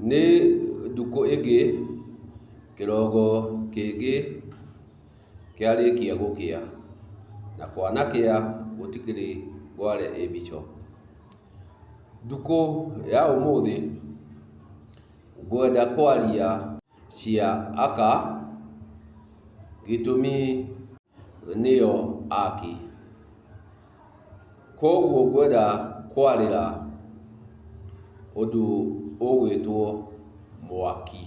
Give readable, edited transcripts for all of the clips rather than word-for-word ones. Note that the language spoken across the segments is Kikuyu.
Nĩ ndukũ ĩngĩ, kĩrongo kĩngĩ kĩarĩkia gũkĩa, na kwanakĩa gũtikĩrĩ ngware ĩ mbico. Ndukũ ya ũmũthĩ ngwenda kwaria cia aka, gĩtũmi nĩyo aki. Koguo ngwenda kwarĩra ũndũ ũgwĩtwo mwaki.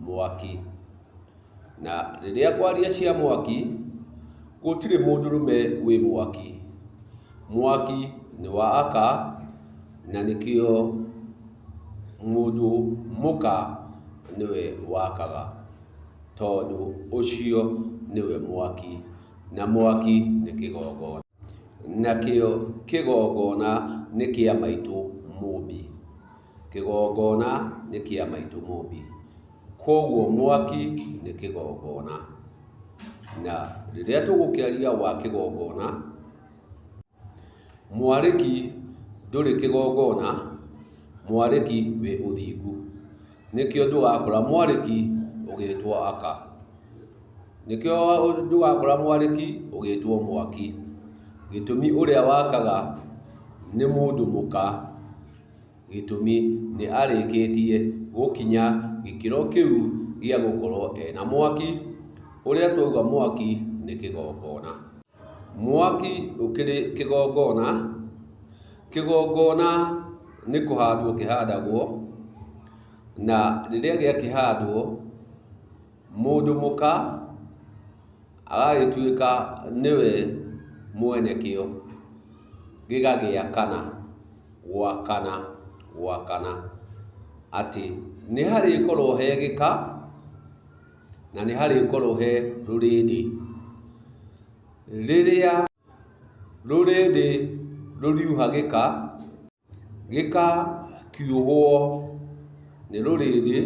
Mwaki. Na rĩrĩa kwaria cia mwaki, gũtirĩ mũndũrũme wĩ mwaki. Mwaki nĩ wa aka, na nĩkĩo mũndũ mũka nĩwe wakaga, tondũ ũcio nĩwe mwaki, na mwaki nĩ kĩgongona. Nakĩo kĩgongona nĩ kĩa maitũ Mũmbi. Kĩgongona nĩ kĩa maitũ Mũmbi. Koguo mwaki nĩ kĩgongona. Na rĩrĩa tũgũkĩaria wa kĩgongona, mwarĩki ndũrĩ kĩgongona, mwarĩki wĩ ũthingu. Nĩkĩo ndũgakora mwarĩki ũgĩtwo aka. Nĩkĩo ndũgakora mwarĩki ũgĩtwo mwaki. Gĩtũmi ũrĩa wakaga nĩ mũndũ mũka, gĩtũmi nĩ arĩkĩtie gũkinya gĩkĩro kĩu gĩa gũkorwo ena mwaki. Ũrĩa twauga mwaki nĩ kĩgongona. Mwaki ũkĩrĩ kĩgongona, kĩgongona nĩ kũhandwo kĩhandagwo, na rĩrĩa gĩakĩhandwo, mũndũ mũka agagĩtuĩka nĩwe mwene kĩo, gĩgagĩakana, gwakana, atĩ nĩ harĩkorwo he gĩka, na nĩ harĩkorwo he rũrĩndĩ. Rĩrĩa rũrĩndĩ rũriuha gĩka, gĩkakiuhwo nĩ rũrĩndĩ,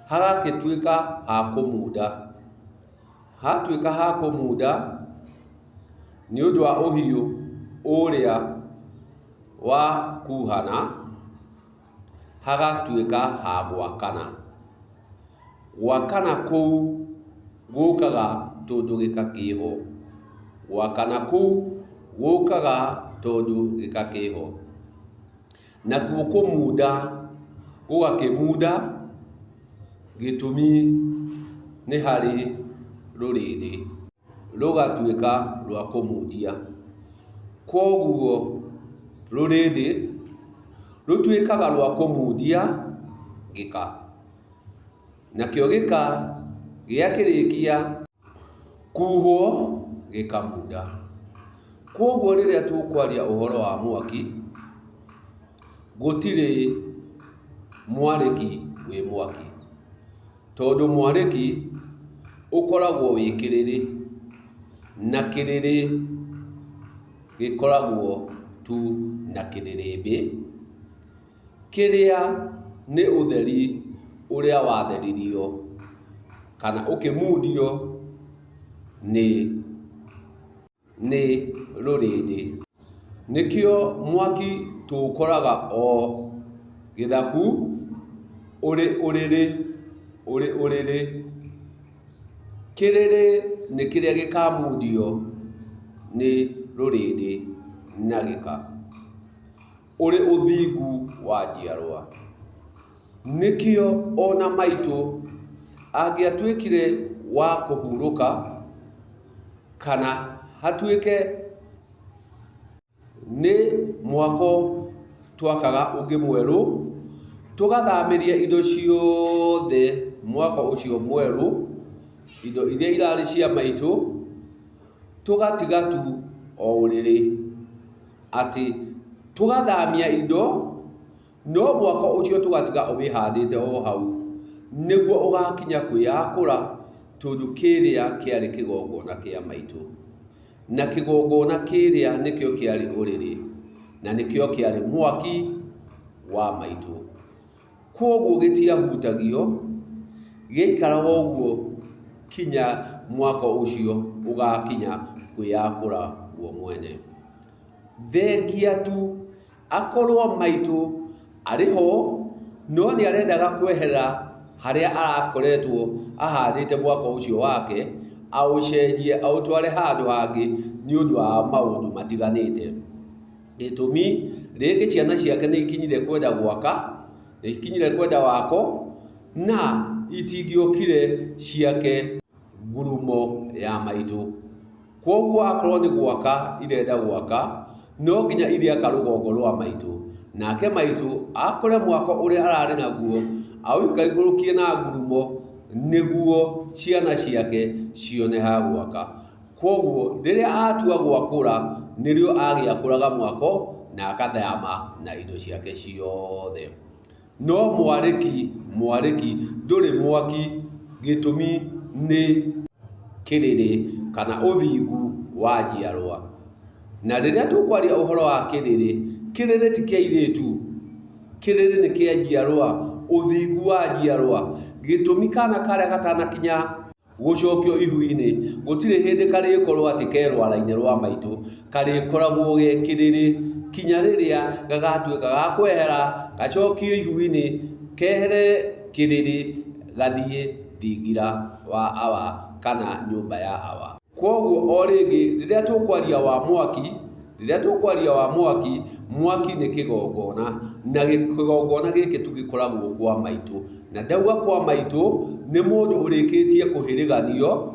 hagagĩtuĩka ha kũmunda. Hatuĩka ha kũmunda, nĩ ũndũ wa ũhiũ ũrĩa wa kuhana, hagatuĩka ha gwakana. Gwakana kũu gũkaga tondũ gĩka kĩho. Gwakana kũu gũkaga tondũ gĩka kĩho. Nakuo kũmunda gũgakĩmunda, gĩtũmi nĩ harĩ rũrĩndĩ, rũgatuĩka rwa kũmundia. Koguo rũrĩndĩ rũtuĩkaga rwa kũmundia gĩka. Nakĩo gĩka gĩakĩrĩkia kuhwo gĩkamunda. Koguo rĩrĩa tũkwaria ũhoro wa mwaki, gũtirĩ mwarĩki wĩ mwaki, tondũ mwarĩki ũkoragwo wĩ kĩrĩrĩ, na kĩrĩrĩ gĩkoragwo tu na kĩrĩrĩmbĩ, kĩrĩa nĩ ũtheri ũrĩa watheririo kana ũkĩmundio nĩ rũrĩndĩ. Nĩkĩo mwaki tũũkoraga o gĩthaku, ũrĩ ũrĩrĩ. Kĩrĩrĩ nĩ kĩrĩa gĩkamundio nĩ rũrĩndĩ na gĩka, ũrĩ ũthingu wa njiarwa. Nĩkĩo ona maitũ angĩatuĩkire wa kũhurũka, kana hatuĩke nĩ mwako twakaga ũngĩ mwerũ, tũgathamĩria indo ciothe mwako ũcio mwerũ, indo iria irarĩ cia maitũ, tũgatiga tu o ũrĩrĩ, atĩ tũgathamia indo, no mwako ũcio tũgatiga ũwĩhandĩte o hau, nĩguo ũgakinya kwĩyakũra, tondũ kĩrĩa kĩarĩ kĩgongona kĩa maitũ. Na kĩgongona kĩrĩa nĩkĩo kĩarĩ ũrĩrĩ, na nĩkĩo kĩarĩ mwaki wa maitũ. Koguo gĩtiahutagio, gĩaikaraga ũguo kinya mwako ũcio ũgakinya kwĩyakũra guo mwene. Thengia tu akorwo maitũ arĩ ho, no nĩ arendaga kweherera harĩa arakoretwo ahandĩte mwako ũcio wake, aũcenjie aũtware handũ hangĩ nĩ ũndũ wa maũndũ matiganĩte. Gĩtũmi rĩngĩ ciana ciake nĩ ikinyire kwenda gwaka, nĩ ikinyire kwenda wako, na itingĩokire ciake ngurumo ya maitũ. Kwoguo akorwo nĩ gwaka irenda gwaka, no nginya iriaka rũgongo rwa maitũ, nake maitũ akore mwako ũrĩa ararĩ naguo awĩkaigũrũkie na ngurumo nĩguo ciana ciake cione ha gwaka. Kwoguo rĩrĩa atua gwakũra nĩrĩo agĩakũraga mwako na akathama na indo ciake ciothe. No mwarĩki ndũrĩ mwaki, gĩtũmi nĩ kĩrĩrĩ kana ũthingu wa njiarwa. Na rĩrĩa tũkwaria ũhoro wa kĩrĩrĩ ti kĩa airĩtu, kĩrĩrĩ nĩ kĩa njiarwa, ũthingu wa njiarwa. Gĩtũmi kana karĩa gatanakinya gũcokio ihu-inĩ gũtirĩ hĩndĩ karĩkorwo atĩ ke rwara-inĩ rwa maitũ, karĩkoragwo ge kĩrĩrĩ kinya rĩrĩa gagatuĩka ga kwehera gacokio ihu-inĩ, kehere kĩrĩrĩ gathiĩ thingira wa Awa kana nyũmba ya Awa. Kwoguo o rĩngĩ rĩrĩa tũkwaria wa mwaki, mwaki nĩ kĩgongona, na kĩgongona gĩkĩ tũgĩkoragwo kwa maitũ. Na ndauga kwa maitũ nĩ mũndũ ũrĩkĩtie kũhĩrĩganio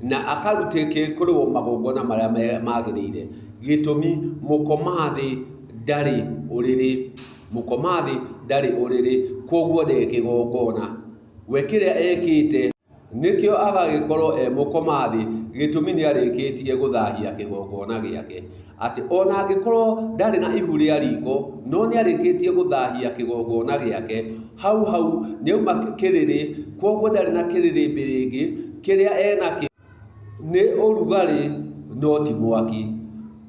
na akarutĩke kũrĩo magongona marĩa magĩrĩire. Gĩtũmi mũkomathĩ ndarĩ ũrĩrĩ, kwoguo nĩ kĩgongona. We kĩrĩa ekĩte nĩkĩo agagĩkorwo mũkomathĩ, gĩtũmi nĩ arĩkĩtie gũthahia kĩgongona gĩake. Atĩ ona angĩkorwo ndarĩ na ihu rĩa riko, no nĩ arĩkĩtie gũthahia kĩgongona gĩake. Hau nĩauma kĩrĩrĩ, kwoguo ndarĩ na kĩrĩrĩmbĩ rĩngĩ. Kĩrĩa enakĩo nĩ ũrugarĩ no ti mwaki.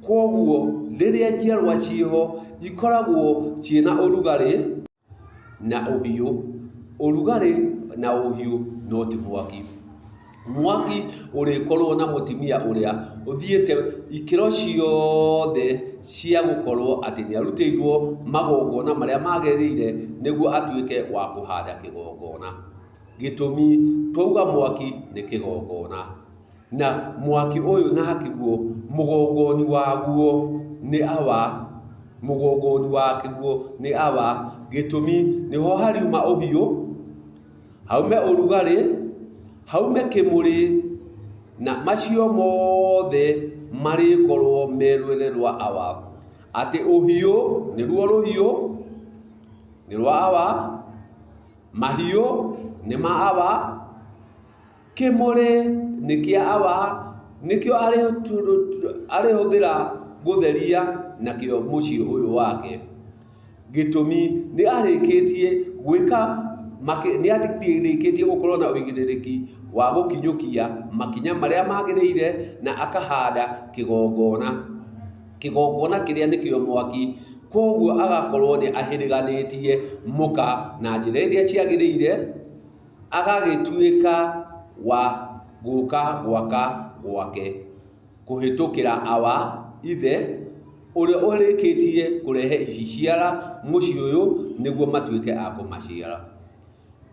Kwoguo rĩrĩa njiarwa ciĩho ikoragwo ciĩna ũrugarĩ na ũhiũ. Ũrugarĩ na ũhiũ no ti mwaki. Mwaki ũrĩkorwo na mũtumia ũrĩa ũthiĩte ikĩro ciothe cia gũkorwo atĩ nĩ arutĩirwo magongona marĩa magĩrĩire nĩguo atuĩke wa kũhanda kĩgongona. Gĩtũmi twauga mwaki nĩ kĩgongona, na mwaki ũyũ nakĩguo mũgongoni waguo nĩ Awa. Gĩtũmi nĩho hariuma ũhiũ, haume ũrugarĩ, haume kĩmũrĩ, na macio mothe marĩkorwo me rwere rwa Awa. Atĩ ũhiũ nĩruo rũhiũ nĩ rwa Awa, mahiũ nĩ ma Awa, kĩmũrĩ nĩ kĩa Awa, nĩkĩo arĩhũthĩra gũtheria nakĩo mũciĩ ũyũ wake. Gĩtũmi nĩ arĩkĩtie gwĩka, nĩ arĩkĩtie gũkorwo na ũigĩrĩrĩki wa gũkinyũkia makinya marĩa magĩrĩire, na akahanda kĩgongona kĩrĩa nĩkĩo mwaki. Kwoguo agakorwo nĩ ahĩrĩganĩtie mũka na njĩra iria ciagĩrĩire, agagĩtuĩka wa gũka gwaka gwake kũhĩtũkĩra Awa ithe ũrĩa ũrĩkĩtie kũrehe iciciara mũciĩ ũyũ nĩguo matuĩke a kũmaciara.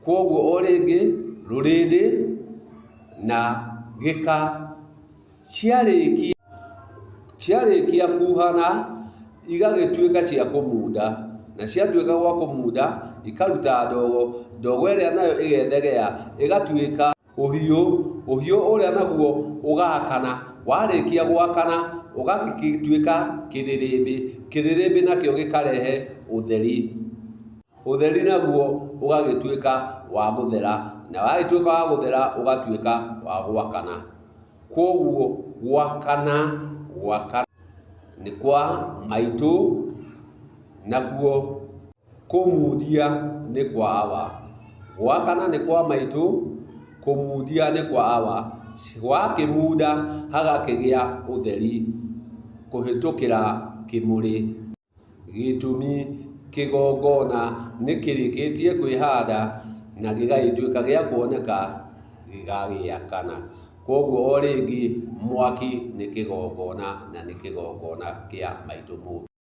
Kwoguo o rĩngĩ rũrĩrĩ na gĩka ciarĩkia kuhana igagĩtuĩka cia kũmunda, na ciatuĩka gwa kũmunda ikaruta ndogo ĩrĩa nayo ĩgethegea ĩgatuĩka ũhiũ ũrĩa naguo ũgakana. Warĩkia gwakana ũgagĩtuĩka kĩrĩrĩmbĩ nakĩo gĩkarehe ũtheri naguo ũgagĩtuĩka wa gũthera, na wagĩtuĩka wa gũthera ũgatuĩka wa gwakana. Kwoguo gwakana nĩ kwa maitũ, nakuo kũmundia nĩ kwa Awa. Gwakana nĩ kwa maitũ, kũmundia nĩ kwa Awa. Wakĩmunda hagakĩgĩa ũtheri kũhĩtũkĩra kĩmũrĩ. Gĩtũmi kĩgongona nĩ kĩrĩkĩtie kwĩhanda na gĩgagĩtuĩka gĩa kuoneka gĩgagĩakana. Kwoguo o rĩngĩ mwaki nĩ kĩgongona, na nĩ kĩgongona kĩa maitũ mũno.